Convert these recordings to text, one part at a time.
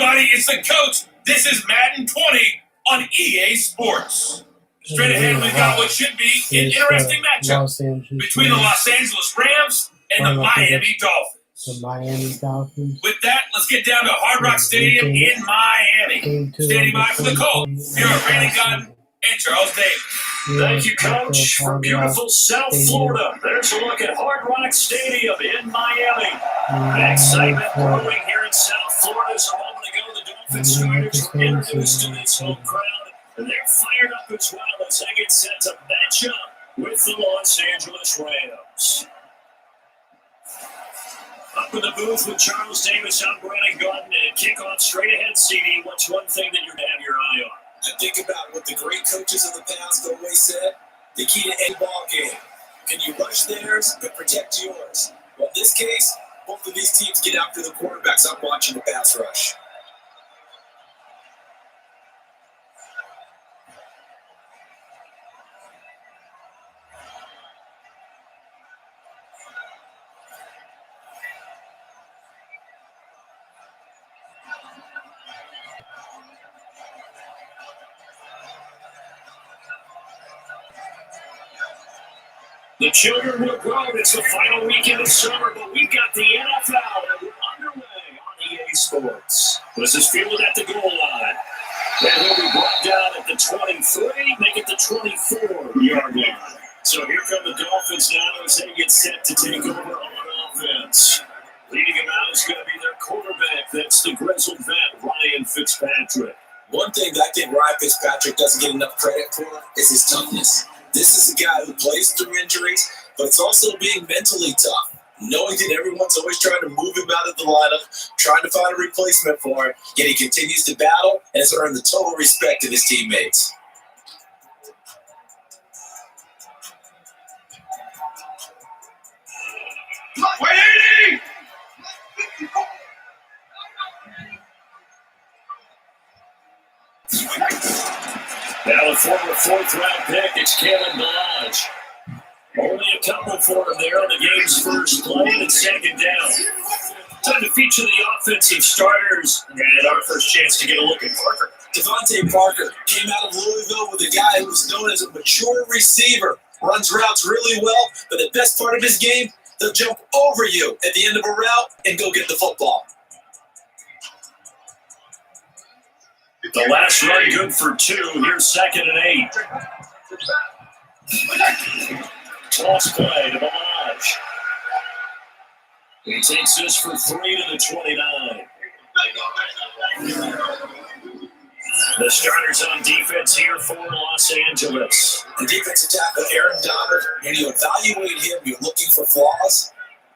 everybody, it's the coach. This is Madden 20 on EA Sports. Straight ahead, we've got what should be an interesting matchup between the Los Angeles Rams and the Miami Dolphins. With that, let's get down to Hard Rock Stadium in Miami. Standing by for the call, here are Brandon Gunn and Charles Davis. Thank you, Coach. From beautiful South Florida, there's a look at Hard Rock Stadium in Miami. Excitement growing here in South Florida. Just a moment ago, the Dolphins starters were introduced to this home crowd, and they're fired up as well as they get set to match up with the Los Angeles Rams. Up in the booth with Charles Davis, I'm Brandon Gunn, and kickoff straight ahead, CD. What's one thing that you're going to have your eye on? I think about what the great coaches of the past always said. The key to any ball game. Can you rush theirs and protect yours? Well, in this case, both of these teams get after the quarterbacks. I'm watching the pass rush. The children will grow. It's the final weekend of summer, but we've got the NFL and we're underway on EA Sports. This is fielded at the goal line. And he'll be brought down at the 23, make it the 24-yard line. So here come the Dolphins now as they get set to take over on offense. Leading him out is going to be their quarterback. That's the grizzled vet, Ryan Fitzpatrick. One thing that I think Ryan Fitzpatrick doesn't get enough credit for is his toughness. This is a guy who plays through injuries, but it's also being mentally tough, knowing that everyone's always trying to move him out of the lineup, trying to find a replacement for him, yet he continues to battle and has earned the total respect of his teammates. Now the former fourth-round pick, it's Kalen Balaj. Only a couple for him there on the game's first play, and it's second down. Time to feature the offensive starters, and our first chance to get a look at Parker. Devontae Parker came out of Louisville with a guy who's known as a mature receiver. Runs routes really well, but the best part of his game, they'll jump over you at the end of a route and go get the football. The last run good for 2. Here's 2nd and 8. Toss play to Balaj. He takes this for 3 to the 29. The starters on defense here for Los Angeles. The defensive tackle, Aaron Donald, when you evaluate him, you're looking for flaws.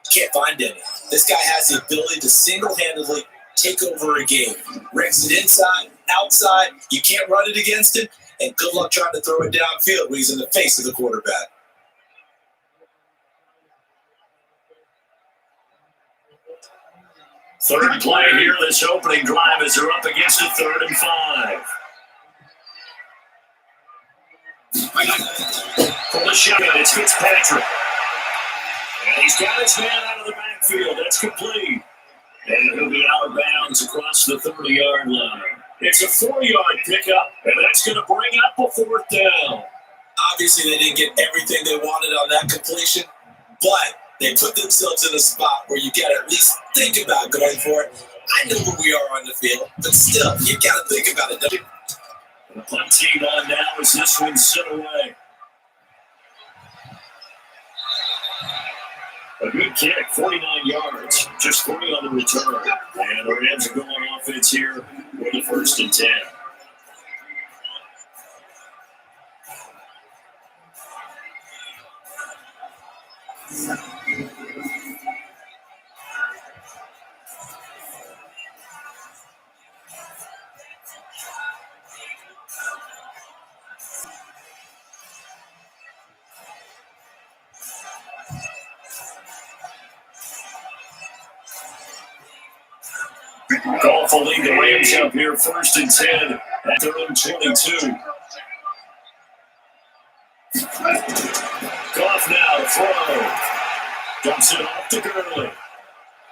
You can't find any. This guy has the ability to single-handedly take over a game. Rips it inside, outside. You can't run it against him. And good luck trying to throw it downfield when he's in the face of the quarterback. Third play here, this opening drive as they're up against a 3rd and 5. For the shotgun, it's Fitzpatrick. And he's got his man out of the backfield. That's complete. And he'll be out of bounds across the 30-yard line. It's a 4-yard pickup, and that's going to bring up a 4th down. Obviously, they didn't get everything they wanted on that completion, but they put themselves in a spot where you got to at least think about going for it. I know where we are on the field, but still, you got to think about it. The punt team on now as this one's set away. A good kick, 49 yards, just 40 on the return. And the Rams are going on offense here with the 1st and 10. Golf will lead the Rams up here 1st and 10 at their own 22. Goff now to throw. Dumps it off to Gurley.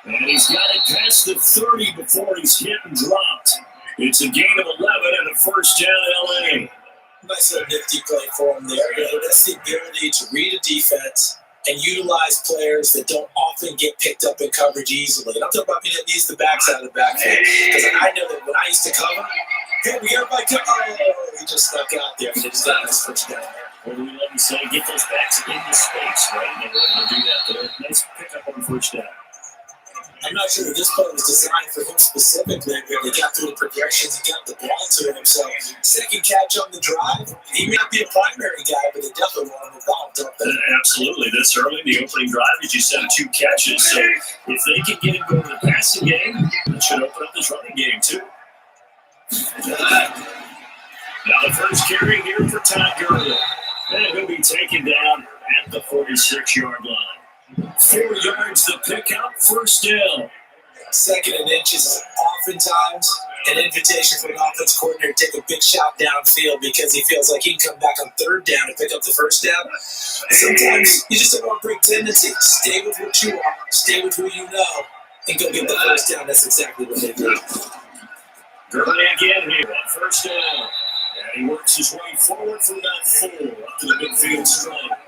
And he's got it past the 30 before he's hit and dropped. It's a gain of 11 and a first down LA. Nice little nifty play for him there. That's the ability to read a defense and utilize players that don't often get picked up in coverage easily. And I'm talking about being able to use the backside of the backfield. Because I know that when I used to cover, hey, we got everybody come. Oh, he just stuck out there. He just got his first down there. What do we love to say? Get those backs into space, right? And they were able to do that there. Nice pickup on first down. I'm not sure that this play was designed for him specifically, but they got through the progressions and got the ball to him. So, second catch on the drive. He may not be a primary guy, but they definitely want him involved, don't they? Absolutely. This early in the opening drive, as you said, 2 catches. So, if they can get him going to the passing game, it should open up his running game, too. Now, the first carry here for Todd Gurley. And he'll be taken down at the 46-yard line. 4 yards the pickup, first down. Second and inches is oftentimes an invitation for an offense coordinator to take a big shot downfield because he feels like he can come back on third down and pick up the first down. Sometimes you just don't want to break tendency. Stay with what you are, stay with who you know, and go get the first down. That's exactly what they do. Gurley again here on first down. And he works his way forward for about 4 up to the midfield stripe.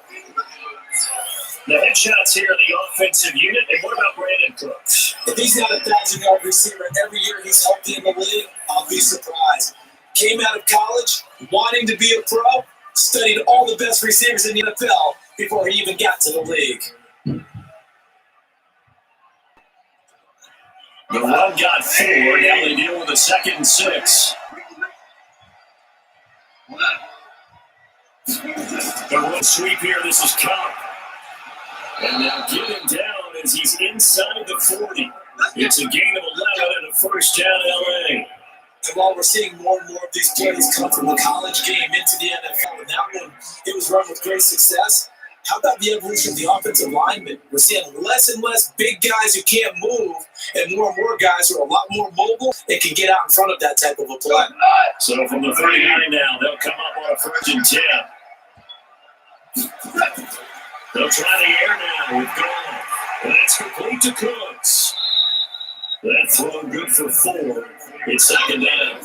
The headshots here in the offensive unit. And what about Brandon Cooks? If he's not a 1,000-yard receiver every year he's healthy in the league, I'll be surprised. Came out of college wanting to be a pro, studied all the best receivers in the NFL before he even got to the league. The run got 4. Now they deal with a 2nd and 6. The run sweep here. This is Cup. And they'll get him down as he's inside the 40. It's a gain of 11 and a first down LA. And while we're seeing more and more of these plays come from the college game into the NFL, and that one, it was run with great success. How about the evolution of the offensive lineman? We're seeing less and less big guys who can't move and more guys who are a lot more mobile and can get out in front of that type of a play. So from the 39 now, they'll come up on a 1st and 10. They'll try the air now with Gone. And that's complete to Cooks. That throw good for 4. It's 2nd down.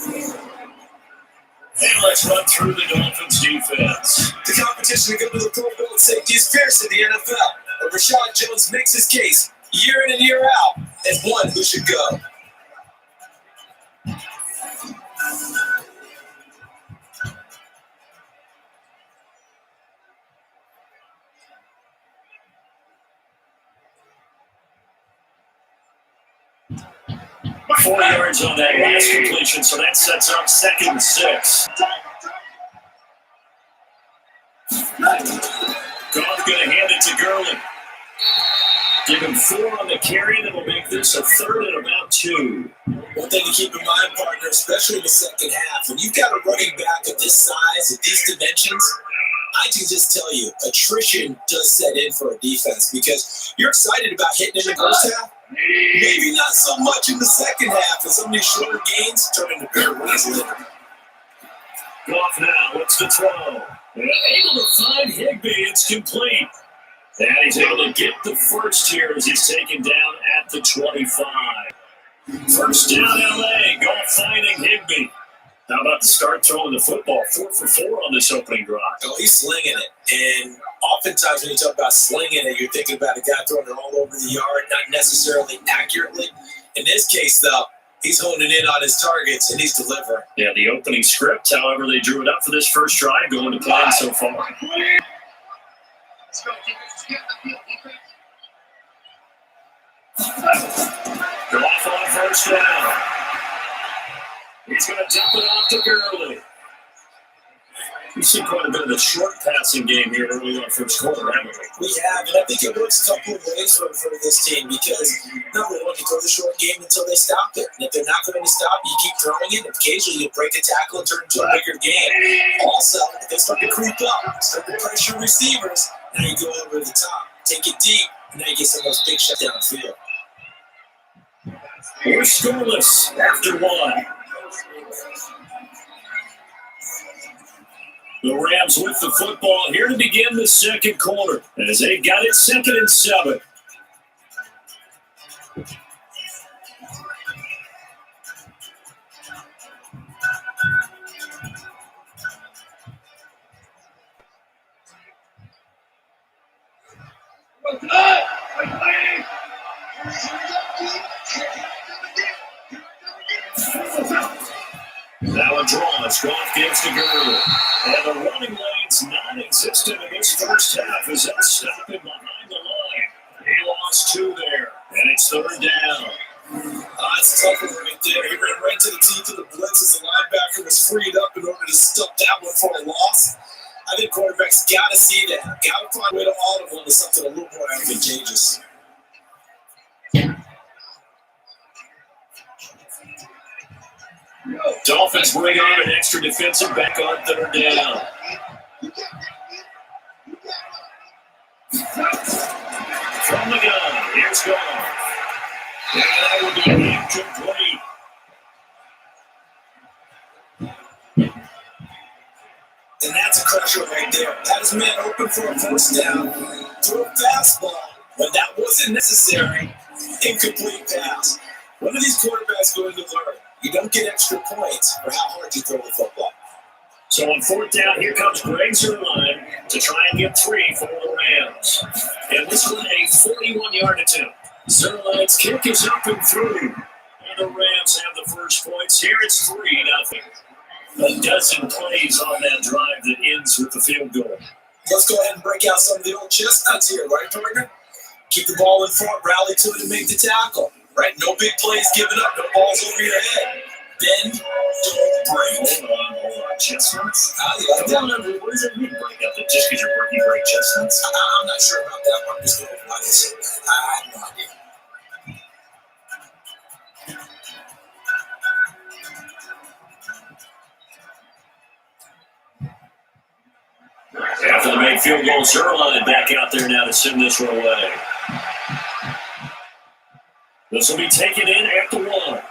And let's run through the Dolphins defense. The competition to go to the Pro Bowl at safety is fierce in the NFL. But Rashad Jones makes his case year in and year out as one who should go. Four yards on that last completion, so that sets up 2nd and 6. Goff going to hand it to Gurley. Give him 4 on the carry, that'll make this a 3rd and about 2. One thing to keep in mind, partner, especially in the second half, when you've got a running back of this size, at these dimensions, I can just tell you, attrition does set in for a defense because you're excited about hitting in the first half. Maybe not so much in the second half, as some of these shorter gains turn into bigger wins later. Goff now, what's the throw? And able to find Higbee, it's complete. And he's able to get the first here as he's taken down at the 25. First down LA, Goff finding Higbee. How about the start throwing the football? 4 for 4 on this opening drive. Oh, he's slinging it. And oftentimes when you talk about slinging it, you're thinking about a guy throwing it all over the yard, not necessarily accurately. In this case, though, he's honing in on his targets, and he's delivering. Yeah, the opening script, however, they drew it up for this first drive, going to plan so far. They're off on first down. He's going to dump it off to Gurley. We've seen quite a bit of the short passing game here early on first quarter, haven't we? We have, and I think it works a couple of ways for this team because, number one, you throw the short game until they stop it. And if they're not going to stop, you keep throwing it. And occasionally you break a tackle and turn it into a bigger game. Also, if they start to creep up, start to pressure receivers, now you go over the top, take it deep, and now you get some of those big shots downfield. We're scoreless after 1. The Rams with the football here to begin the second quarter as they got it 2nd and 7. Now a draw as Goff gives to Gurley. And the running lane's non-existent in this first half as they'll stop him behind the line. He lost 2 there, and it's 3rd down. It's tough right there. He ran right to the teeth of the blitz as the linebacker was freed up in order to stop that one for a loss. I think quarterbacks got to see that. Got to find a way to audible into something a little more advantageous. Dolphins bring on an extra defensive back on 3rd down. From the gun, here's Goff. And that will be incomplete. And that's a crusher right there. That is man open for a first down. Threw a fastball when that wasn't necessary. Incomplete pass. When are these quarterbacks going to learn? You don't get extra points for how hard you throw the football. So on 4th down, here comes Greg Zuerlein to try and get 3 for the Rams. And this one a 41-yard attempt. Zuerlein's kick is up and through. And the Rams have the first points. Here it's 3-0. A dozen plays on that drive that ends with the field goal. Let's go ahead and break out some of the old chestnuts here, right, partner? Keep the ball in front, rally to it, and make the tackle. Right? No big plays given up, no balls over your head. Bend, don't break. Hold on, chestnuts? How do you like that? What does it mean, break up? Just because you're breaking great chestnuts? I'm not sure about that one. I'm just going to lie to you. I have no idea. After the made field goal, Zuerlein back out there now to send this one away. This will be taken in at the 1.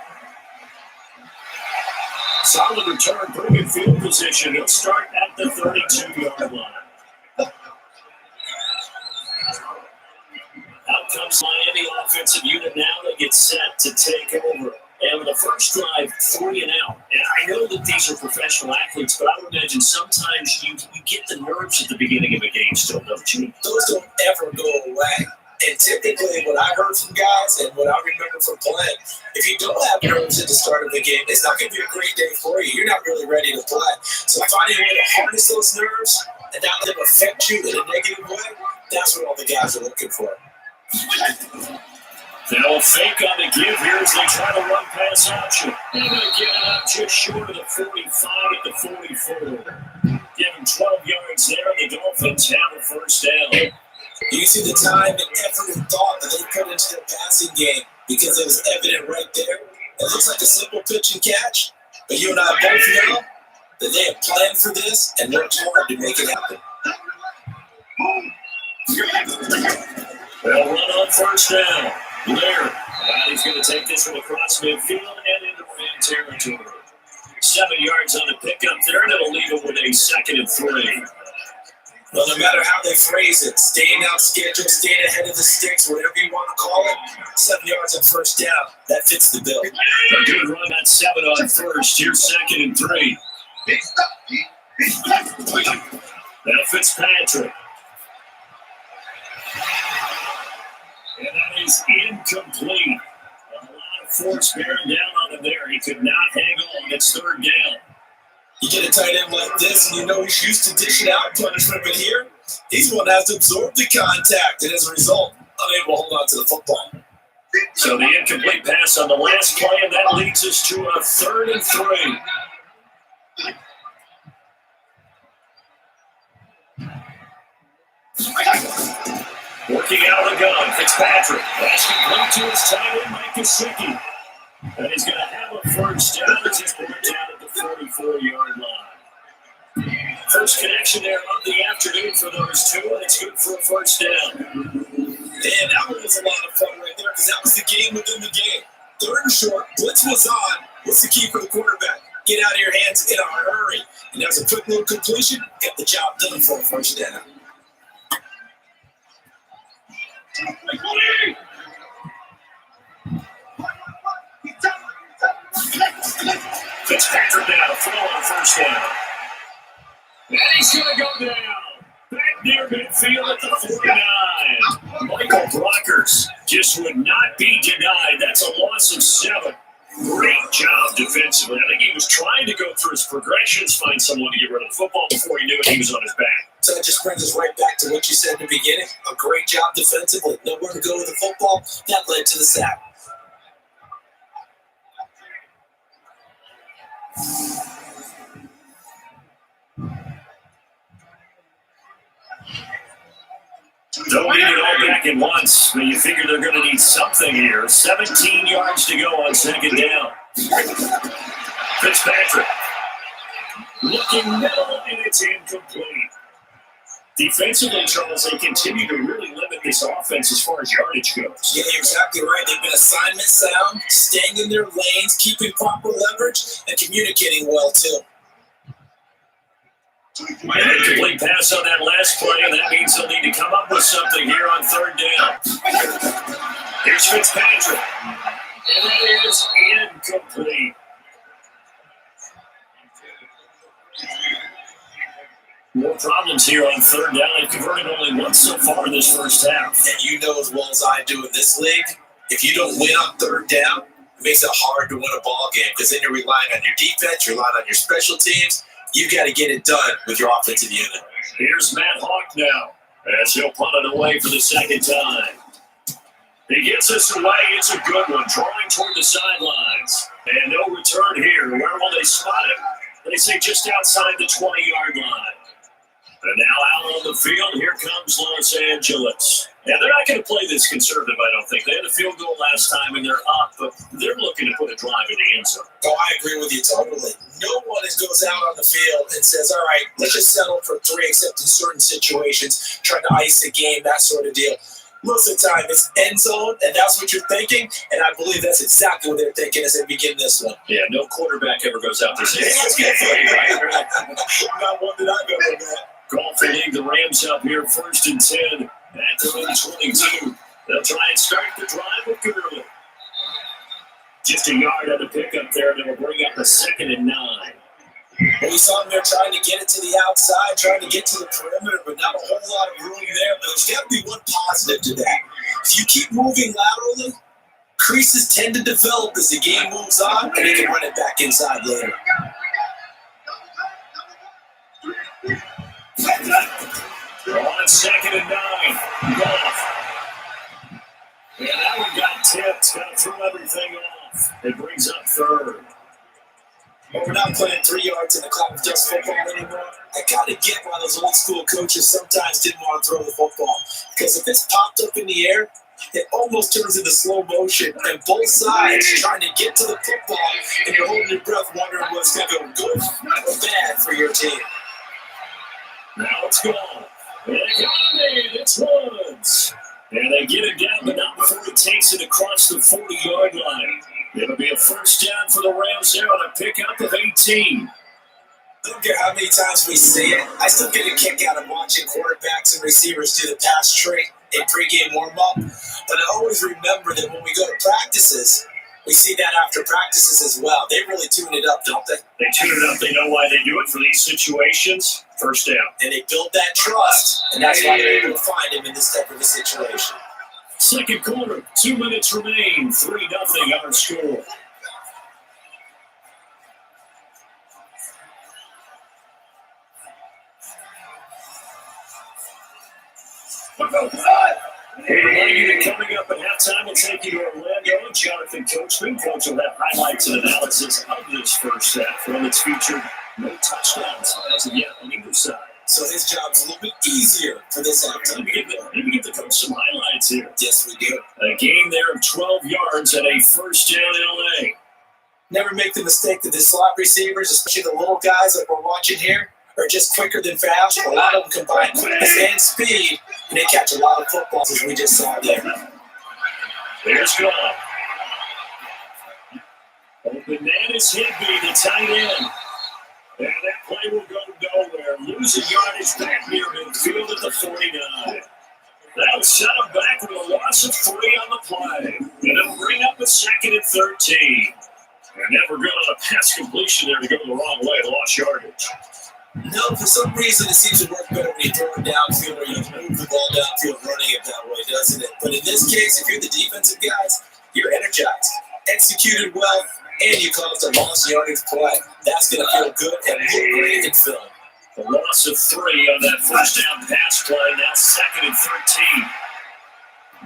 Solid return, pretty good field position. He'll start at the 32-yard line. Out comes Miami offensive unit now. They get set to take over. And with the first drive, 3 and out. And I know that these are professional athletes, but I would imagine sometimes you get the nerves at the beginning of a game still, don't you? Those don't ever go away. And typically, what I heard from guys and what I remember from playing, if you don't have nerves at the start of the game, it's not going to be a great day for you. You're not really ready to play. So finding a way to harness those nerves and not let them affect you in a negative way, that's what all the guys are looking for. They'll fake on the give here as they try to run pass option. They're going to get it up just short of the 45 at the 44. Give them 12 yards there. The Dolphins have a first down. You see the time and effort and thought that they put into their passing game because it was evident right there. It looks like a simple pitch and catch, but you and I both know that they have planned for this and worked hard to make it happen. They'll run on first down. Blair, he's going to take this one across midfield and into Ram territory. 7 yards on the pickup there, and it'll leave him with a 2nd and 3. Well, no matter how they phrase it, staying out schedule, staying ahead of the sticks, whatever you want to call it, 7 yards on first down, that fits the bill. A good run at 7 on first. Here's 2nd and 3. Now Fitzpatrick. And that is incomplete. A lot of force bearing down on him there. He could not hang on. It's 3rd down. You get a tight end like this, and you know he's used to dishing out punishment, but here, he's going to have to absorb the contact, and as a result, unable to hold on to the football. So the incomplete pass on the last play, and that leads us to a 3rd and 3. Working out of the gun, Fitzpatrick. That's complete to his tight end, Mike Gesicki. And he's going to have a first down as he's brought down at the 44-yard line. First connection there of the afternoon for those two, and it's good for a first down. And that one was a lot of fun right there because that was the game within the game. 3rd and short, blitz was on. What's the key for the quarterback? Get out of your hands in a hurry. And that was a quick little completion. Got the job done for a first down. Fitzpatrick now to throw on first down. And he's going to go down. Back near midfield at the 49. Michael Brockers just would not be denied. That's a loss of 7. Great job defensively. I think he was trying to go through his progressions, find someone to get rid of the football before he knew it. He was on his back. So that just brings us right back to what you said in the beginning. A great job defensively. Nowhere to go with the football. That led to the sack. Don't need it all back at once, but you figure they're going to need something here. 17 yards to go on second down. Fitzpatrick looking middle, and it's incomplete. Defensively, Charles, they continue to really limit this offense as far as yardage goes. Yeah, you're exactly right. They've been assignment sound, staying in their lanes, keeping proper leverage, and communicating well, too. An incomplete pass on that last play, and that means they'll need to come up with something here on third down. Here's Fitzpatrick. And that is incomplete. More problems here on third down. They've converted only once so far in this first half. And you know as well as I do in this league, if you don't win on third down, it makes it hard to win a ball game because then you're relying on your defense, you're relying on your special teams. You got to get it done with your offensive unit. Here's Matt Hawk now as he'll punt it away for the second time. He gets us away. It's a good one, drawing toward the sidelines. And no return here. Where will they spot him? They say just outside the 20-yard line. And now out on the field, here comes Los Angeles. And they're not going to play this conservative, I don't think. They had a field goal last time, and they're up, but they're looking to put a drive in the end zone. Oh, I agree with you totally. No one goes out on the field and says, all right, let's just settle for 3, except in certain situations, trying to ice a game, that sort of deal. Most of the time, it's end zone, and that's what you're thinking, and I believe that's exactly what they're thinking as they begin this one. Yeah, no quarterback ever goes out there saying, hey, let's get 3, right? Not one that I go with that. Call for leading the Rams up here, 1st and 10 at the 22. They'll try and start the drive with Gurley. Just a yard on the pickup there, and it'll bring up a 2nd and 9. Well, we saw them there trying to get it to the outside, trying to get to the perimeter, but not a whole lot of room there. But there's got to be one positive to that. If you keep moving laterally, creases tend to develop as the game moves on, and they can run it back inside later. On 2nd and 9. Golf. Yeah, that one got tipped. Got to throw everything off. It brings up 3rd. But we're not putting 3 yards in the clock with just football anymore. I kind of get why those old school coaches sometimes didn't want to throw the football. Because if it's popped up in the air, it almost turns into slow motion. And both sides trying to get to the football, and you're holding your breath wondering what's going to go good or bad for your team. Now it's gone. And it got it. It's Woods. And they get it down, but not before he takes it across the 40-yard line. It'll be a first down for the Rams there on a pickup of 18. I don't care how many times we see it. I still get a kick out of watching quarterbacks and receivers do the pass trick in pregame warm-up. But I always remember that when we go to practices, we see that after practices as well. They really tune it up, don't they? They tune it up. They know why they do it for these situations. First down. And they build that trust, and that's why they're able to find him in this type of a situation. Second quarter, 2 minutes remain, 3-0 our score. Hey, remind you that coming up at halftime, we'll take you to Orlando. Jonathan Coachman. Coach will have highlights and analysis of this first half. One that's featured no touchdowns as of yet on either side. So his job's a little bit easier for this halftime. Maybe get the coach some highlights here. Yes, we do. A gain there of 12 yards and a first down in L.A. Never make the mistake that the slot receivers, especially the little guys like we're watching here, are just quicker than fast. A lot of them combine quickness and speed, and they catch a lot of footballs, as we just saw there. There's Goff. Bananas Higby, the tight end. And that play will go nowhere. Losing yardage back near midfield at the 49. That'll set him back with a loss of 3 on the play. And it'll bring up a 2nd and 13. Never good on a pass completion there to go the wrong way. Lost yardage. No, for some reason it seems to work better when you throw it downfield or you move the ball downfield running it that way, doesn't it? But in this case, if you're the defensive guys, you're energized, executed well, and you caused a lost yardage play. That's going to feel good and look great in film. A loss of 3 on that first down pass play. Now 2nd and 13.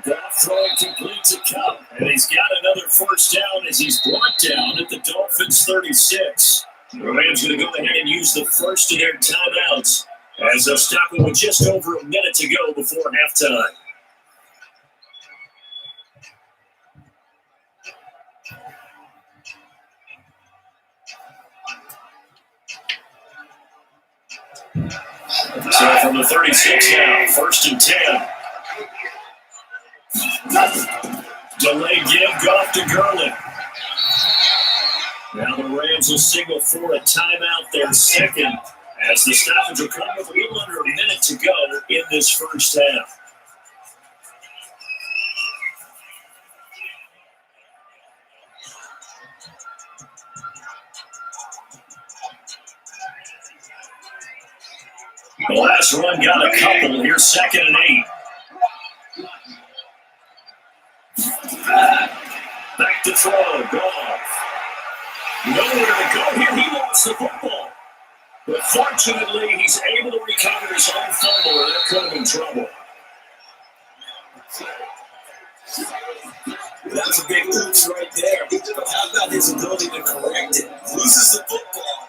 Goff throwing complete to Cup, and he's got another first down as he's brought down at the Dolphins 36. The Rams going to go ahead and use the first of their timeouts as they'll stop it with just over a minute to go before halftime. So from the 36 now, 1st and 10. Delay give, Goff to Gurley. Now the Rams will signal for a timeout their second as the stoppage will come with a little under a minute to go in this first half. The last run got a couple. Here's 2nd and 8. Back to throw. Goff. Nowhere to go here. He lost the football. But fortunately, he's able to recover his own fumble, and that could have been trouble. That's a big oops right there. But how about his ability to correct it? Loses the football,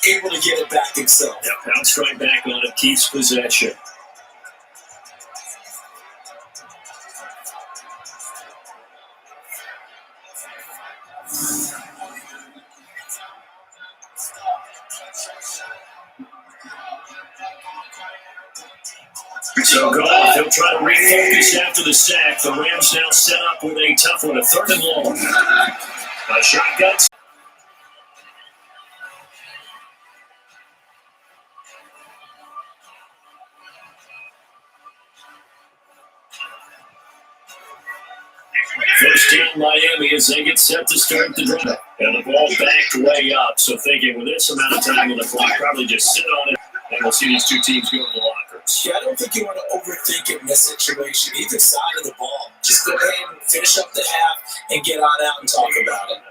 able to get it back himself. Yep, bounced right back on it, keeps possession. So Goff, he'll try to refocus after the sack. The Rams now set up with a tough one, a 3rd and long. A shotgun. First down Miami as they get set to start the drive. And the ball backed way up. So thinking with this amount of time on the clock, probably just sit on it. And we'll see these two teams go to the lockers. Yeah, I don't think you want to overthink it in this situation, either side of the ball. Just go ahead and finish up the half and get on out and talk about it.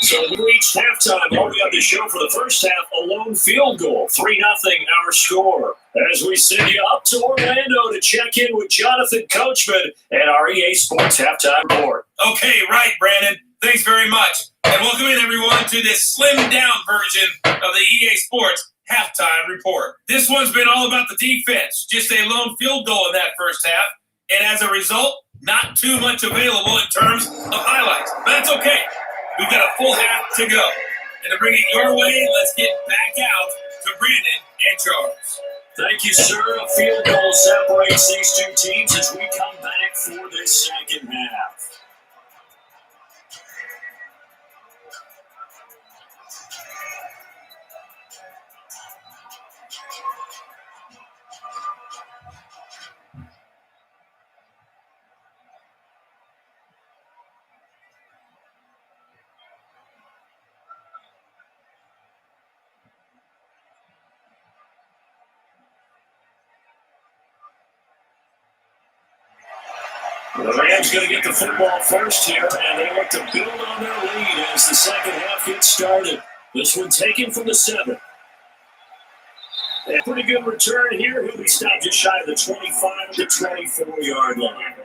So we reached halftime. All we have to show for the first half, a lone field goal. 3-0 our score. As we send you up to Orlando to check in with Jonathan Coachman and our EA Sports Halftime Report. Okay, right, Brandon. Thanks very much. And welcome in, everyone, to this slimmed-down version of the EA Sports Halftime Report. This one's been all about the defense. Just a lone field goal in that first half. And as a result, not too much available in terms of highlights. But that's okay. We've got a full half to go. And to bring it your way, let's get back out to Brandon and Charles. Thank you, sir. A field goal separates these two teams as we come back for this second half. The Rams going to get the football first here, and they look to build on their lead as the second half gets started. This one taken from the 7. A pretty good return here. He'll be stopped just shy of the 25 to 24-yard line.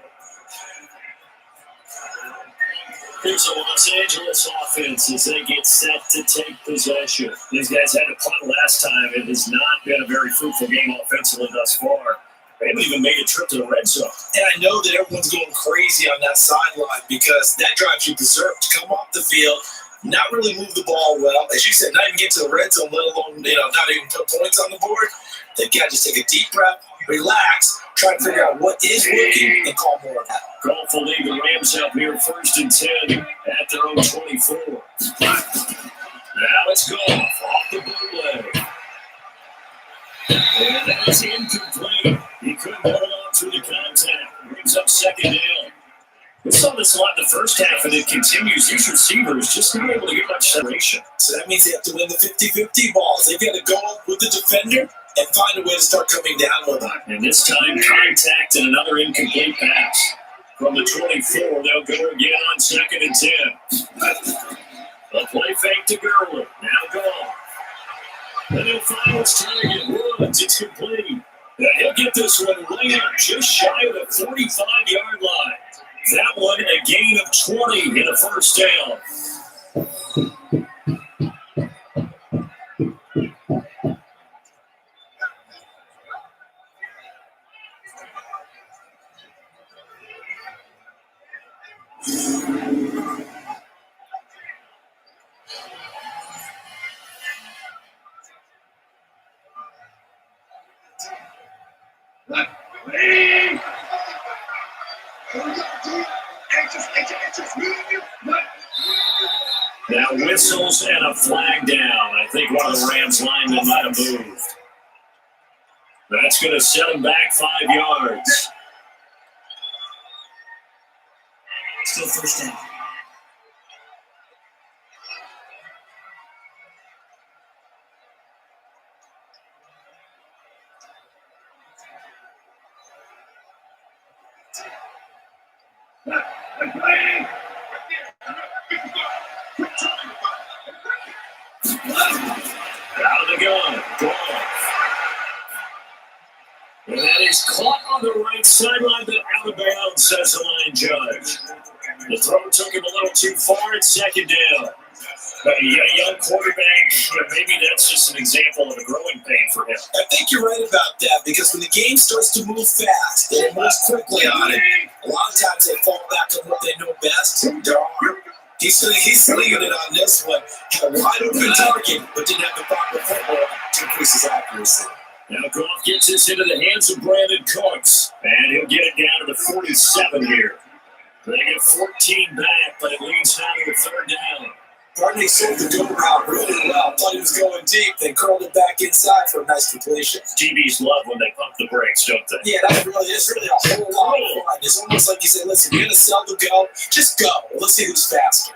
Here's the Los Angeles offense as they get set to take possession. These guys had a punt last time. It has not been a very fruitful game offensively thus far. They haven't even made a trip to the red zone. And I know that everyone's going crazy on that sideline because that drives you berserk to come off the field, not really move the ball well. As you said, not even get to the red zone, let alone not even put points on the board. They've got to just take a deep breath, relax, try to figure out what is working, and call more of that. Goff will lead the Rams up here 1st and 10 at their own 24. Now it's Goff off the bootleg. And that's incomplete. He couldn't hold on to the contact. Brings up 2nd down. We saw this a lot in the first half, and it continues. These receivers just not able to get much separation. So that means they have to win the 50-50 balls. They've got to go up with the defender and find a way to start coming down with them. And this time, contact and another incomplete pass. From the 24, they'll go again on 2nd and 10. A play fake to Gurley. Now gone. And he'll find his target. Woods, it's complete. And he'll get this one way up just shy of the 45-yard line. That one a gain of 20 in a first down. Now whistles and a flag down. I think one of the Rams linemen might have moved. That's going to set him back 5 yards. Still first down. Out of the gun. And that is caught on the right sideline, but out of bounds, says the line judge. The throw took him a little too far at 2nd down. A young quarterback, maybe that's just an example of a growing pain for him. I think you're right about that, because when the game starts to move fast, they move quickly on it. A lot of times they fall back on what they know best. He's slinging it on this one. Had a wide open target, but didn't have the proper football to increase his accuracy. Now Goff gets this into the hands of Brandon Cooks, and he'll get it down to the 47 here. They get 14 back, but it leads down to the 3rd down. Barney sold the go route really well. Thought he was going deep, then curled it back inside for a nice completion. DBs love when they pump the brakes, don't they? Yeah, that really is really a whole lot of fun. It's almost like you say, listen, you're going to sell the go, just go. Let's see who's faster.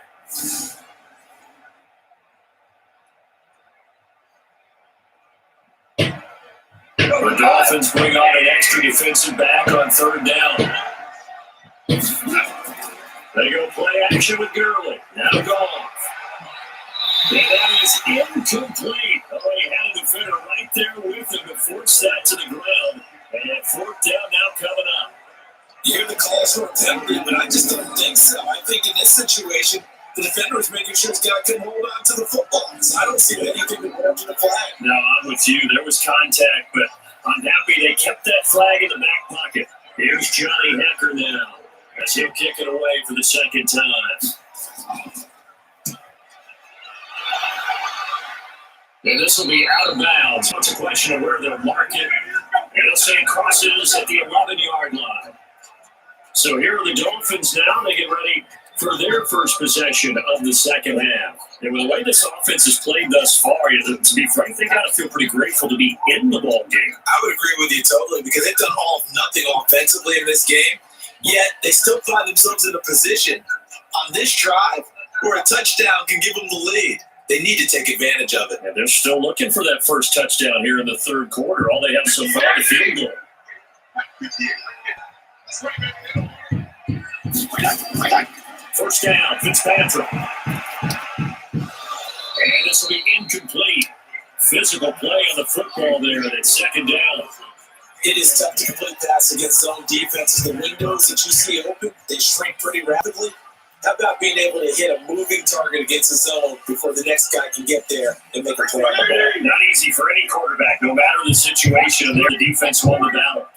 The Dolphins bring on an extra defensive back on 3rd down. They go play action with Gurley. Now Goff. And that is incomplete. Oh, he had a defender right there with him to force that to the ground. And 4th down now coming up. You hear the calls for a penalty, but I just don't think so. I think in this situation, the defender is making sure his guy can hold on to the football. So I don't see anything that warrants a flag. No, I'm with you. There was contact, but I'm happy they kept that flag in the back pocket. Here's Johnny Hecker now, as he'll kick it away for the 2nd time. And this will be out of bounds. It's a question of where they'll mark it. And it'll say crosses at the 11-yard line. So here are the Dolphins now. They get ready for their first possession of the 2nd half. And with the way this offense has played thus far, to be frank, they got to feel pretty grateful to be in the ball game. I would agree with you totally, because they've done all of nothing offensively in this game, yet they still find themselves in a position on this drive where a touchdown can give them the lead. They need to take advantage of it. And they're still looking for that first touchdown here in the 3rd quarter. All they have so far is a field goal. First down, Fitzpatrick. And this will be incomplete. Physical play on the football there at 2nd down. It is tough to complete pass against zone defenses. The windows that you see open, they shrink pretty rapidly. How about being able to hit a moving target against the zone before the next guy can get there and make a play on the ball? Not easy for any quarterback, no matter the situation. There, the defense won the battle.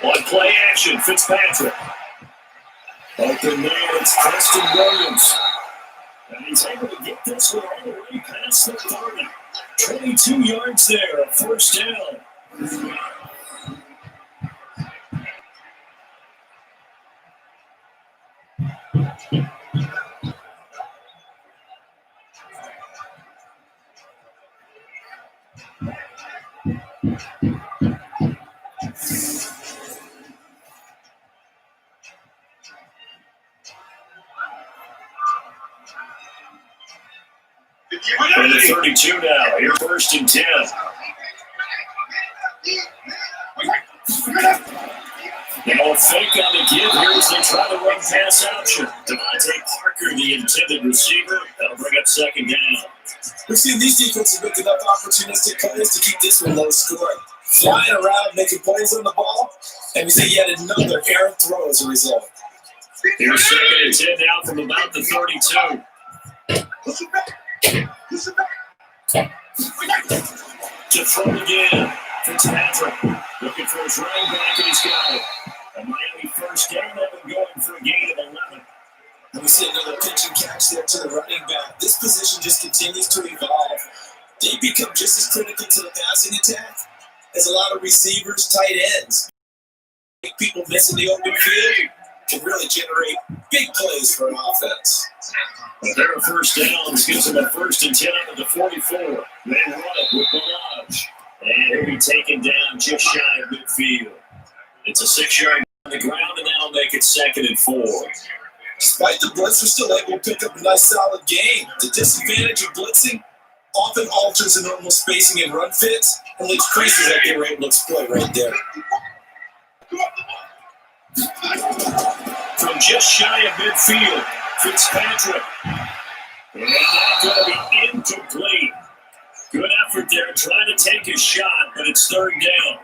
On play action, Fitzpatrick. Open there, it's Preston Williams. And he's able to get this one all the way past the 30. 22 yards there, first down. And at 32 now. Here, 1st and 10. Now a fake on the give here as they try to run pass option. Devontae Parker, the intended receiver. That'll bring up 2nd down. We've seen these defenses make enough opportunistic plays to keep this one low scoring. Flying around, making plays on the ball, and we see yet another errant throw as a result. Here's 2nd and 10 now from about the 32. To throw again. Fitzpatrick looking for his running back, and he's got it. A Miami 1st down, they've been going for a gain of 11. And we see another pitch and catch there to the running back. This position just continues to evolve. They become just as critical to the passing attack as a lot of receivers, tight ends. People miss in the open field can really generate big plays for an offense. A pair of 1st downs gives them a 1st and 10 out of the 44. They run it with Balaj. And he'll be taken down just shy of midfield. It's a 6-yard on the ground, and that'll make it 2nd and 4. Despite the blitz, they're still able to pick up a nice solid game. The disadvantage of blitzing often alters the normal spacing and run fits and leaves creases that they were able to exploit right there. From just shy of midfield, Fitzpatrick. And that's going to be incomplete. Good effort there, trying to take a shot, but it's 3rd down.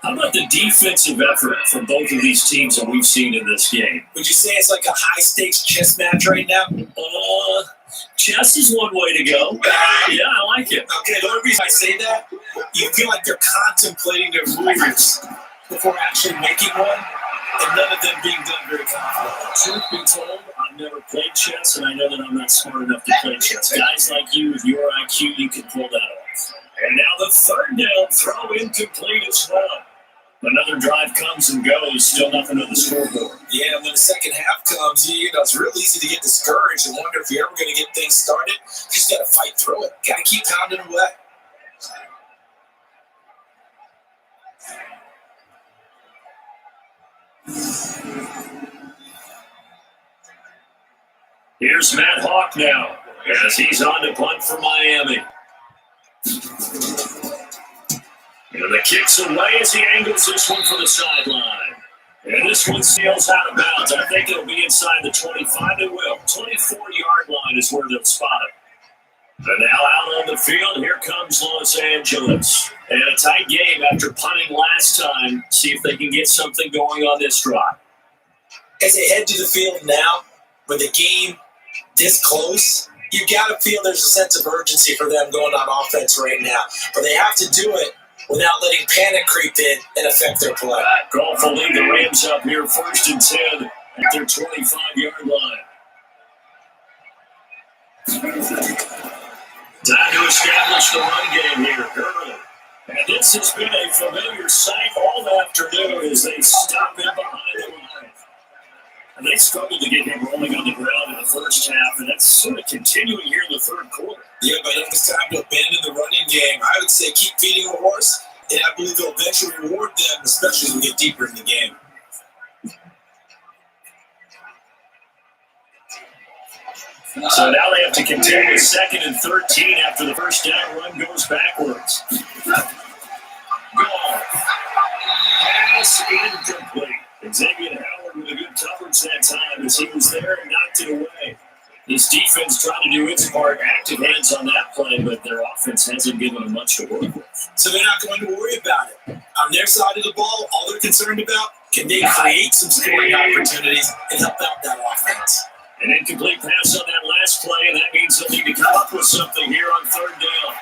How about the defensive effort from both of these teams that we've seen in this game? Would you say it's like a high-stakes chess match right now? Chess is one way to go. Yeah, I like it. Okay, the only reason I say that, you feel like they're contemplating their moves before actually making one, and none of them being done very confidently. Truth be told, I've never played chess, and I know that I'm not smart enough to play chess. Guys like you, with your IQ, you can pull that off. And now the 3rd down throw incomplete as well. Another drive comes and goes, still nothing on the scoreboard. Yeah, when the second half comes, it's real easy to get discouraged and wonder if you're ever going to get things started. You just got to fight through it. Got to keep pounding away. Here's Matt Hawk now, as he's on to punt for Miami. And the kick's away as he angles this one for the sideline. And this one sails out of bounds. I think it'll be inside the 25. It will. 24-yard line is where they'll spot it. And now out on the field, here comes Los Angeles. And a tight game after punting last time. See if they can get something going on this drive. As they head to the field now, with the game this close, you got to feel there's a sense of urgency for them going on offense right now. But they have to do it without letting panic creep in and affect their play. Goff will lead the Rams up here, 1st and 10 at their 25-yard line. Time to establish the run game here early. And this has been a familiar sight all afternoon as they stop him behind the line. And they struggled to get him rolling on the ground in the 1st half, and that's sort of continuing here in the 3rd quarter. Yeah, but if it's time to abandon the running game, I would say keep feeding the horse, and I believe they'll eventually reward them, especially as we get deeper in the game. So now they have to continue 2nd and 13 after the 1st down run goes backwards. Goal. Pass incomplete. Xavier Howard with a good coverage that time as he was there and knocked it away. This defense trying to do its part, active hands on that play, but their offense hasn't given them much to work with. So they're not going to worry about it. On their side of the ball, all they're concerned about, can they create some scoring opportunities and help out that offense? An incomplete pass on that last play, and that means they'll need to come up with something here on 3rd down.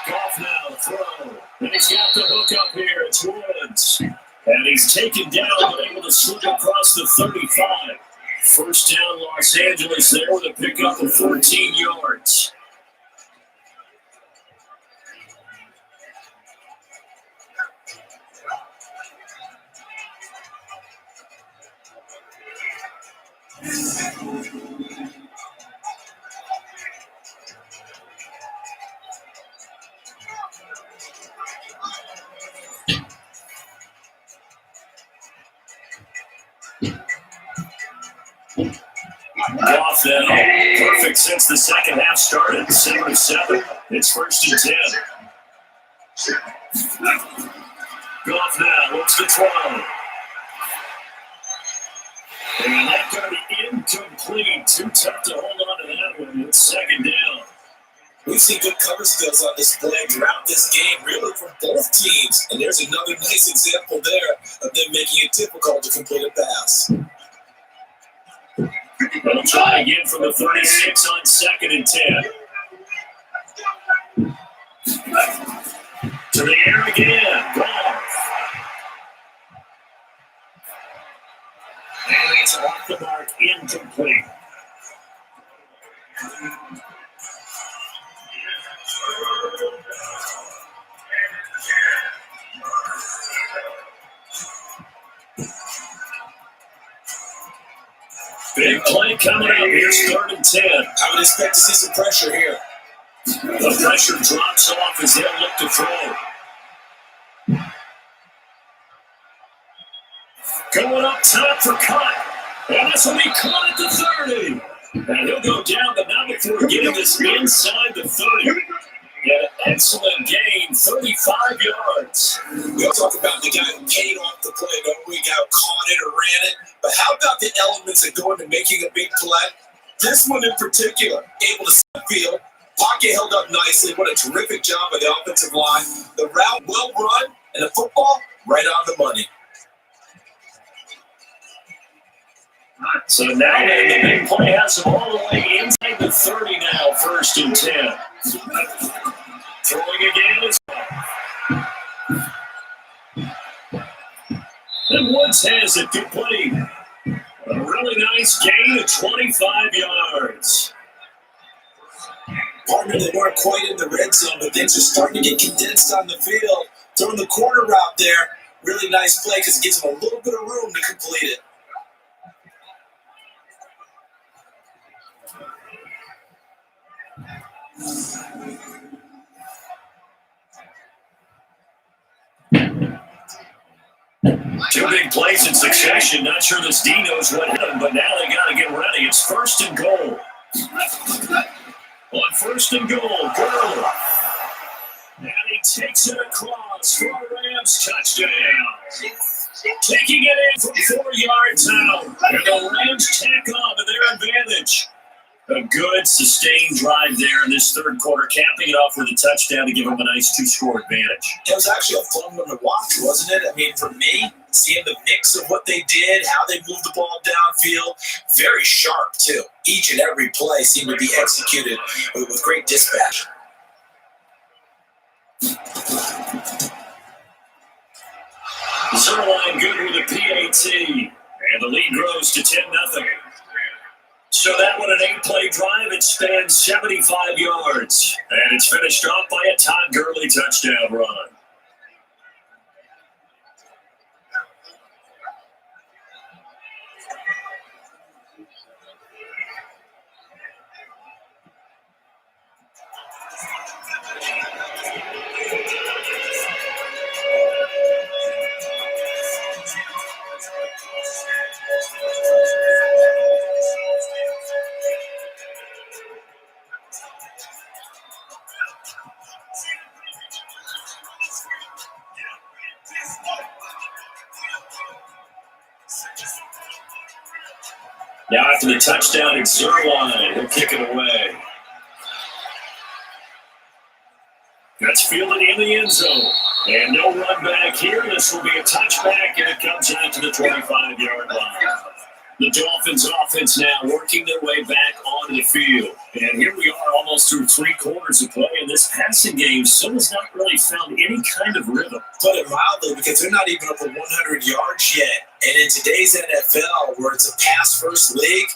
Goff now, throw. And he's got the hook up here. It's Woods. And he's taken down, but able to slip across the 35. 1st down, Los Angeles there with a pickup of 14 yards. Goff now. Perfect since the second half started. 7-7. It's 1st and 10. Goff now looks to throw. And that got it incomplete. Too tough to hold on to that one. It's 2nd down. We've seen good cover skills on display throughout this game, really from both teams. And there's another nice example there of them making it difficult to complete a pass. They'll try again from the 36 on 2nd and 10. To the air again. Goff. And it's off the mark, incomplete. Big play coming up. Here's 3rd and 10. I would expect to see some pressure here. The pressure drops off as they'll look to throw. Going up top for cut. And this will be caught at the 30. And he'll go down, but not before getting this inside the 30. And an excellent gain, 35 yards. We'll talk about the guy who paid off the play. No, we got caught it or ran it. But how about the elements that go into making a big play? This one in particular, able to see the field. Pocket held up nicely. What a terrific job by the offensive line. The route well run, and the football right on the money. So now the big play has him all the way inside the 30 now, 1st and 10. Throwing again is and Woods has it complete. A really nice gain of 25 yards. Partner, they weren't quite in the red zone, but things are starting to get condensed on the field. Throwing the corner route there, really nice play because it gives them a little bit of room to complete it. Two big plays in succession. Not sure this D knows what hit him, but now they got to get ready. It's 1st and goal. On 1st and goal, Gurley. And he takes it across for a Rams touchdown. Taking it in from 4 yards out. And the Rams tack on to their advantage. A good, sustained drive there in this 3rd quarter, capping it off with a touchdown to give them a nice 2-score advantage. It was actually a fun one to watch, wasn't it? I mean, for me, seeing the mix of what they did, how they moved the ball downfield, very sharp, too. Each and every play seemed to be executed with great dispatch. Zerline good with a PAT, and the lead grows to 10-0. So that one, an 8-play drive, it spans 75 yards. And it's finished off by a Todd Gurley touchdown run. Now after the touchdown, it's Zerline. He'll kick it away. That's fielded in the end zone. And no run back here. This will be a touchback, and it comes out to the 25-yard line. The Dolphins offense now working their way back onto the field. And here we are almost through 3 quarters of play, and this passing game still has not really found any kind of rhythm. Put it mildly, because they're not even up at 100 yards yet. And in today's NFL, where it's a pass-first league,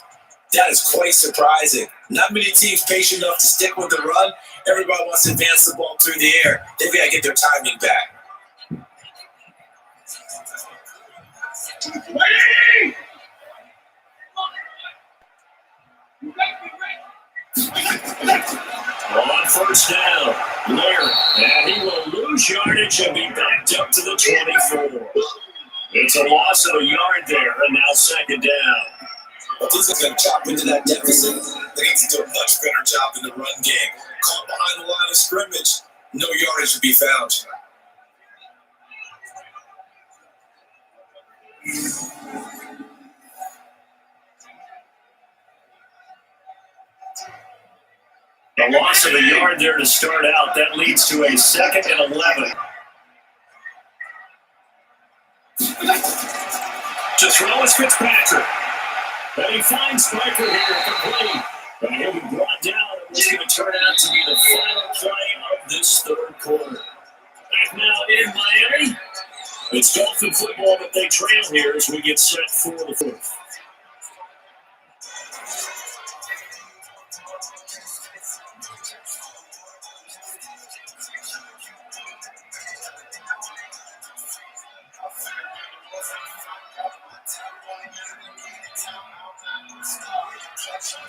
that is quite surprising. Not many teams patient enough to stick with the run. Everybody wants to advance the ball through the air. They've got to get their timing back. On 1st down, Blair, and he will lose yardage and be backed up to the 24. It's a loss of a yard there, and now 2nd down. But this is going to chop into that deficit. They need to do a much better job in the run game. Caught behind the line of scrimmage, no yardage to be found. A loss of a yard there to start out. That leads to a 2nd and 11. To throw is Fitzpatrick. And he finds Spiker here complete. And he'll be brought down. And what's going to turn out to be the final play of this third quarter. Back now in Miami. It's Dolphin football, but they trail here as we get set for the fourth.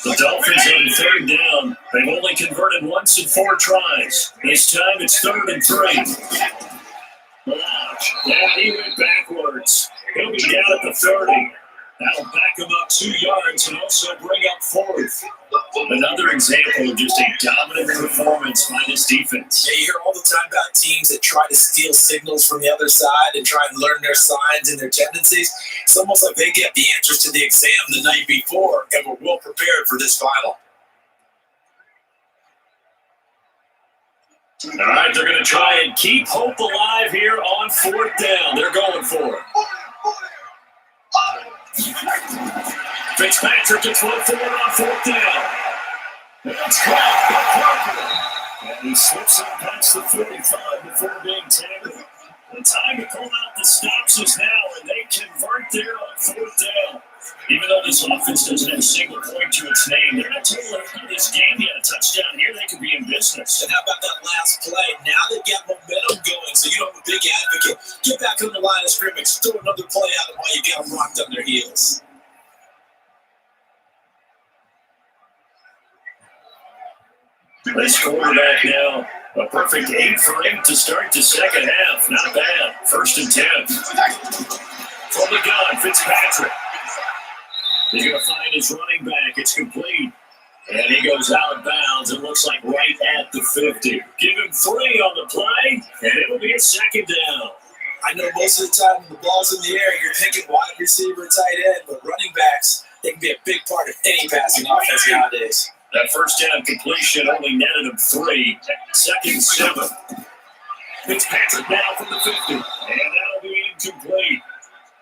The Dolphins on 3rd down. They've only converted once in 4 tries. This time it's 3rd and 3. Ouch. Yeah, he went backwards. He'll be down at the 30. That'll back him up 2 yards and also bring up 4th. Another example of just a dominant performance by this defense. Yeah, you hear all the time about teams that try to steal signals from the other side and try and learn their signs and their tendencies. It's almost like they get the answers to the exam the night before and were well prepared for this final. All right, they're going to try and keep hope alive here on 4th down. They're going for it. Fitzpatrick to throw forward on 4th down. That's caught by Parker. And he slips up past the 45 before being tackled. The time to pull out the stops is now, and they convert there on 4th down. Even though this offense doesn't have a single point to its name, they're not total of this game yet. A touchdown here, they could be in business. And how about that last play? Now they got momentum going, so you don't have a big advocate. Get back on the line of scrimmage, throw another play out while you got them rocked on their heels. This quarterback now, a perfect 8 for 8 to start the second half. Not bad. 1st and 10. From the gun, Fitzpatrick. He's going to find his running back. It's complete. And he goes out of bounds. It looks like right at the 50. Give him 3 on the play, and it'll be a 2nd down. I know most of the time when the ball's in the air, you're thinking wide receiver, tight end, but running backs, they can be a big part of any passing offense nowadays. That 1st down completion only netted him 3. 2nd and 7. Fitzpatrick now from the 50. And that'll be incomplete.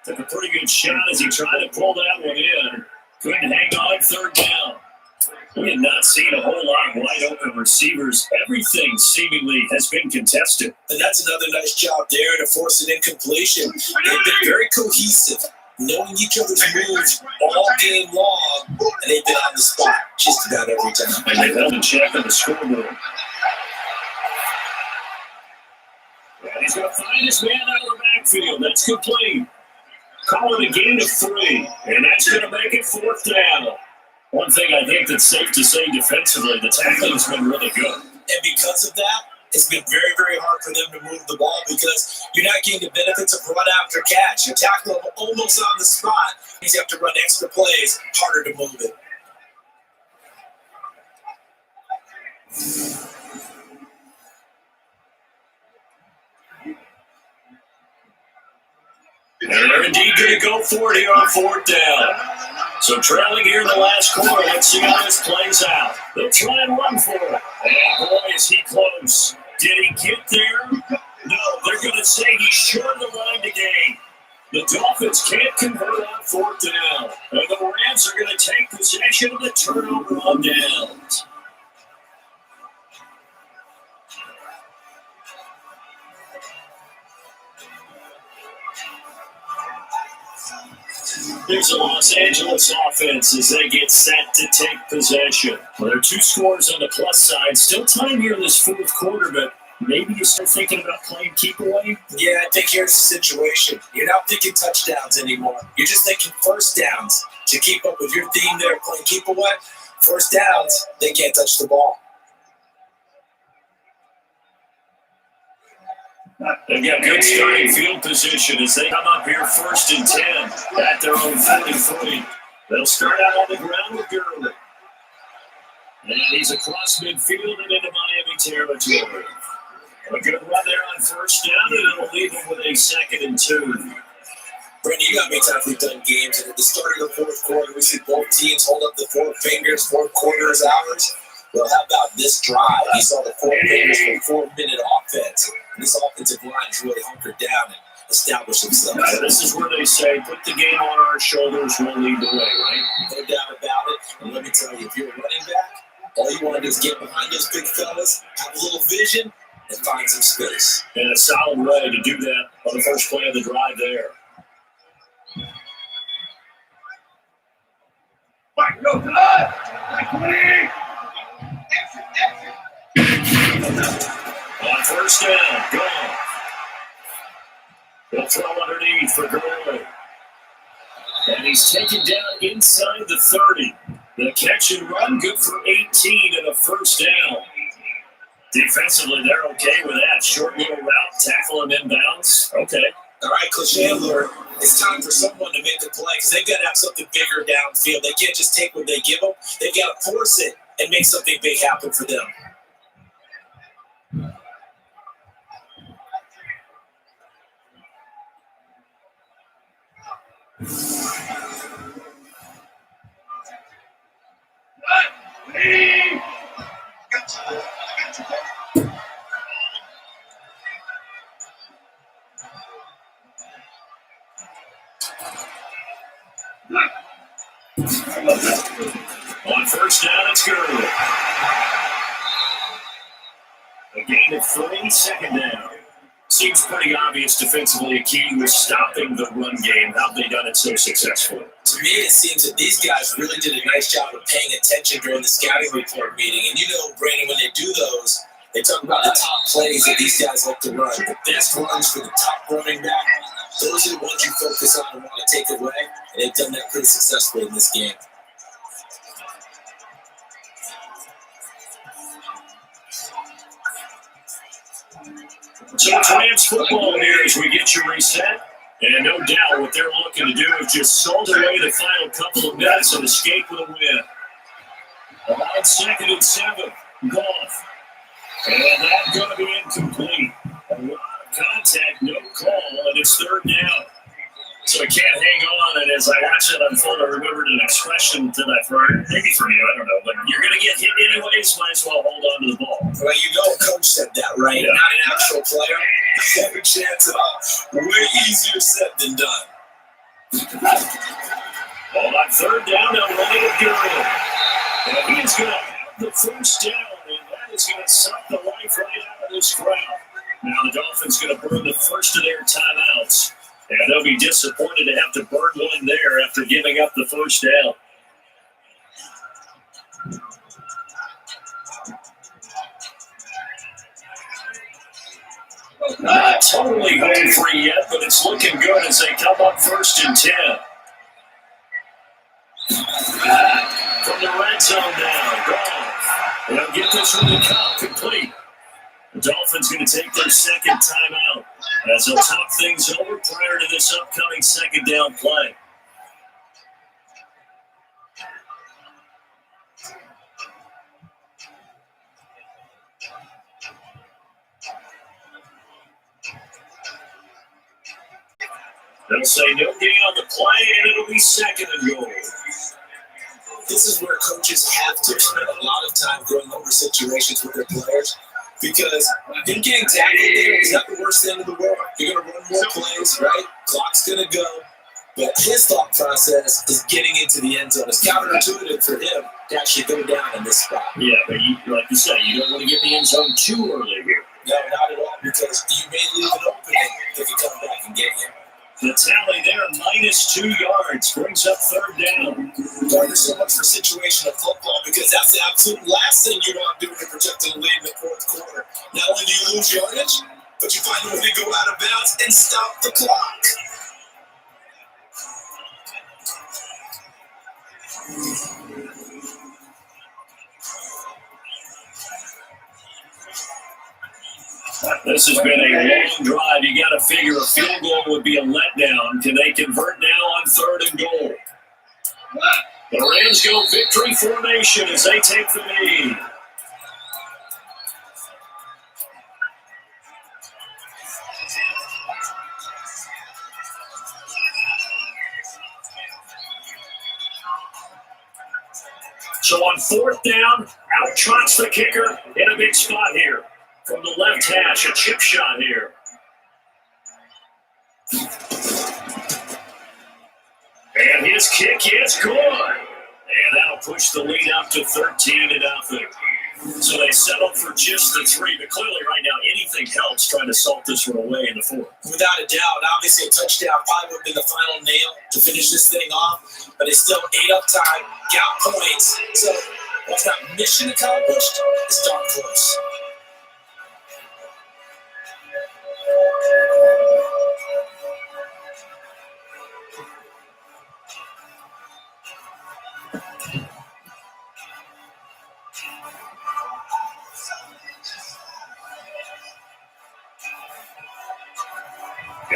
Took a pretty good shot as he tried to pull that one in. Couldn't hang on 3rd down. We have not seen a whole lot of wide open receivers. Everything seemingly has been contested. And that's another nice job there to force an incompletion. They've been very cohesive, knowing each other's moves all game long, and they've been on the spot just about every time. And they've held a check on the scoreboard. And he's going to find his man out of the backfield. That's complete. Call it a gain of 3, and that's going to make it 4th down. One thing I think that's safe to say defensively, the tackling's been really good. And because of that, it's been very, very hard for them to move the ball because you're not getting the benefits of run after catch. You tackle them almost on the spot. You have to run extra plays, harder to move it. And they're indeed going to go for it here on 4th down. So trailing here in the last quarter, let's see how this plays out. They'll try and run for it. And boy, is he close. Did he get there? No, they're going to say he's sure of the line to gain. The Dolphins can't convert on 4th down. And the Rams are going to take possession of the turnover on downs. Here's the Los Angeles offense as they get set to take possession. Well, there are 2 scores on the plus side. Still time here in this 4th quarter, but maybe you start thinking about playing keep away? Yeah, I think here's the situation. You're not thinking touchdowns anymore. You're just thinking 1st downs. To keep up with your theme there, playing keep away, 1st downs, they can't touch the ball. They've got good starting field position as they come up here 1st and 10 at their own 43. They'll start out on the ground with Gurley. And he's across midfield and into Miami territory. A good run there on first down, and it'll leave him with a 2nd and 2. Brandon, you got me time we've done games, and at the start of the fourth quarter, we see both teams hold up the 4 fingers. Fourth quarter is ours. Well, how about this drive? You saw the 4 fingers for 4-minute offense. And this offensive line has really hunkered down and established themselves. This is where they say, put the game on our shoulders, we'll lead the way, right? No doubt about it. And let me tell you, if you're a running back, all you want to do is get behind those big fellas, have a little vision, and find some space. And a solid way to do that on the first play of the drive there. On first down, gone. They'll throw underneath for Gurley. And he's taken down inside the 30. The catch and run, good for 18 and a first down. Defensively, they're okay with that. Short little route, tackle him inbounds. Okay. All right, Coach Chandler, it's time for someone to make a play because they've got to have something bigger downfield. They can't just take what they give them. They've got to force it and make something big happen for them. On first down, it's Gurley. A gain of 3, second down. Seems pretty obvious defensively a key was stopping the run game. How have they done it so successfully? To me, it seems that these guys really did a nice job of paying attention during the scouting report meeting. And you know, Brandon, when they do those, they talk about the top plays that these guys like to run. The best runs for the top running back, those are the ones you focus on and want to take away. And they've done that pretty successfully in this game. So it's Rams football here as we get you reset. And no doubt what they're looking to do is just salt away the final couple of minutes and escape with a win. About 2nd and 7, Goff. And that's going to be incomplete. A lot of contact, no call, and it's 3rd down. So I can't hang on, and as I watch it unfold, I remembered an expression that I've heard, maybe from you, I don't know, but you're going to get hit anyways, might as well hold on to the ball. Well, you know, Coach said that, right? Yeah. Not an actual player. Every chance at all. Way easier said than done. Well, on 3rd down, they'll run it at Gurley. And he's going to have the first down, and that is going to suck the life right out of this crowd. Now the Dolphins going to burn the first of their timeouts. And they'll be disappointed to have to burn one there after giving up the first down. Not totally home free yet, but it's looking good as they come up 1st and 10. From the red zone now, gone. They'll get this from the cup complete. The Dolphins going to take their 2nd timeout as they'll talk things over prior to this upcoming 2nd down play. They'll say no gain on the play, and it'll be 2nd and goal. This is where coaches have to spend a lot of time going over situations with their players. Because him getting tackled there is not the worst thing in the world. You're going to run more plays, right? Clock's going to go. But his thought process is getting into the end zone. It's counterintuitive for him to actually go down in this spot. Yeah, but like you said, you don't want to get in the end zone too early here. No, not at all, because you may leave an opening if you come back and get him. The tally there, -2 yards, brings up 3rd down. There's so much for situational football because that's the absolute last thing you want to do to protect the lead in the 4th quarter. Not only do you lose yardage, but you find a way to go out of bounds and stop the clock. This has been a long drive. You got to figure a field goal would be a letdown. Can they convert now on 3rd and goal? The Rams go victory formation as they take the lead. So on fourth down, out trots the kicker in a big spot here. From the left hash, a chip shot here. And his kick is good. And that'll push the lead up to 13-0. So they settled for just the 3, but clearly right now anything helps trying to salt this one away in the 4th. Without a doubt, obviously a touchdown probably would have been the final nail to finish this thing off, but it's still 8 up time, got points. So what's not mission accomplished, it's dark close.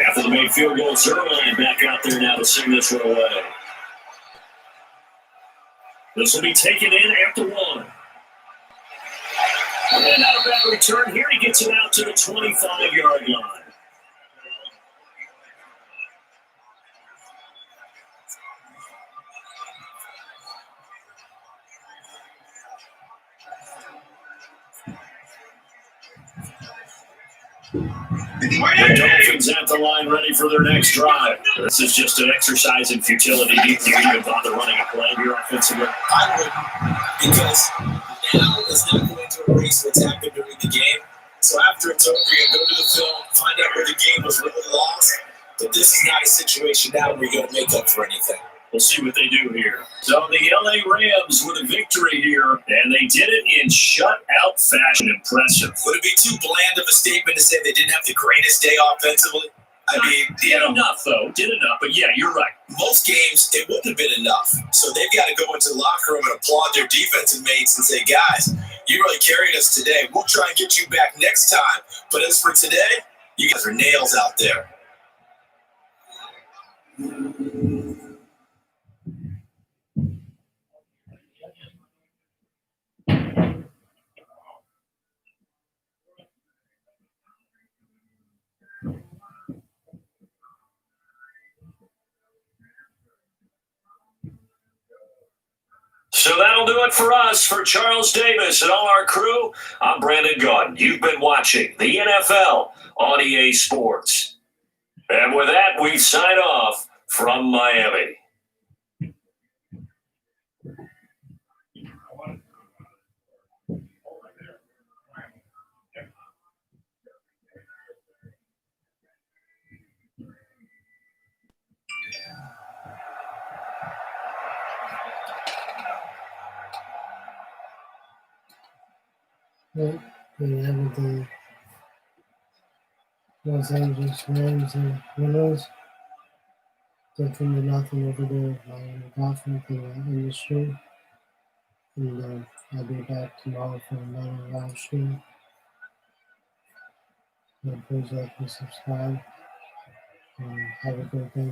After the made field goal, Zerline back out there now to send this one away. This will be taken in after 1. And not a bad return here. He gets it out to the 25-yard line. The Dolphins at the line ready for their next drive. This is just an exercise in futility. Do you even bother running a play here offensively? I wouldn't, because now is not going to erase what's happened during the game. So after it's over, you go to the film, find out where the game was really lost. But this is not a situation now where you're going to make up for anything. We'll see what they do here. So the LA Rams with a victory here, and they did it in shutout fashion. Impressive. Would it be too bland of a statement to say they didn't have the greatest day offensively? I mean, did enough, though. Did enough. But, yeah, you're right. Most games, it wouldn't have been enough. So they've got to go into the locker room and applaud their defensive mates and say, guys, you really carried us today. We'll try and get you back next time. But as for today, you guys are nails out there. So that'll do it for us. For Charles Davis and all our crew, I'm Brandon Gaunt. You've been watching the NFL on EA Sports. And with that, we sign off from Miami. Well, we have the Los Angeles Rams and winners. 13-0 over the Miami Dolphins in the industry. And I'll be back tomorrow for another live stream. So please like and subscribe. And have a good day.